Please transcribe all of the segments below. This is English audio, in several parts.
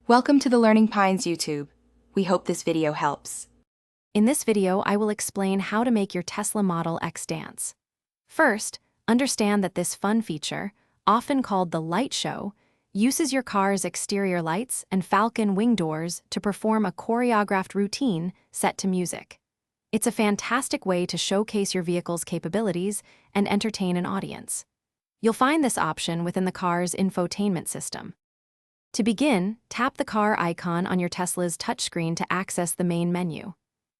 Welcome to the Learning Pines YouTube. We hope this video helps. In this video, I will explain how to make your Tesla Model X dance. First, understand that this fun feature, often called the light show, uses your car's exterior lights and falcon wing doors to perform a choreographed routine set to music. It's a fantastic way to showcase your vehicle's capabilities and entertain an audience. You'll find this option within the car's infotainment system. To begin, tap the car icon on your Tesla's touchscreen to access the main menu.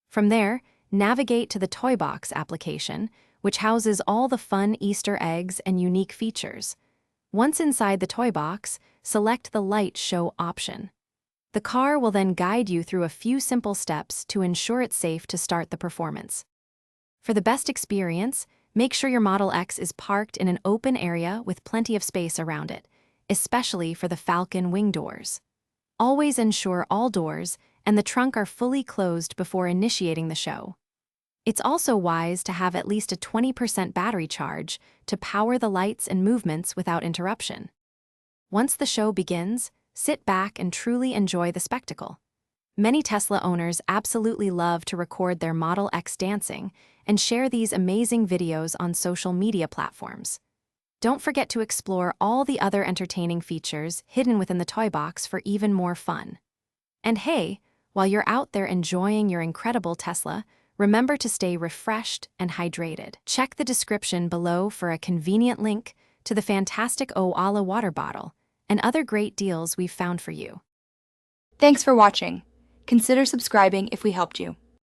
From there, navigate to the Toy Box application, which houses all the fun Easter eggs and unique features. Once inside the Toy Box, select the Light Show option. The car will then guide you through a few simple steps to ensure it's safe to start the performance. For the best experience, make sure your Model X is parked in an open area with plenty of space around it, especially for the falcon wing doors. Always ensure all doors and the trunk are fully closed before initiating the show. It's also wise to have at least a 20% battery charge to power the lights and movements without interruption. Once the show begins, sit back and truly enjoy the spectacle. Many Tesla owners absolutely love to record their Model X dancing and share these amazing videos on social media platforms. Don't forget to explore all the other entertaining features hidden within the Toy Box for even more fun. And hey, while you're out there enjoying your incredible Tesla, remember to stay refreshed and hydrated. Check the description below for a convenient link to the fantastic Oala water bottle and other great deals we've found for you. Thanks for watching. Consider subscribing if we helped you.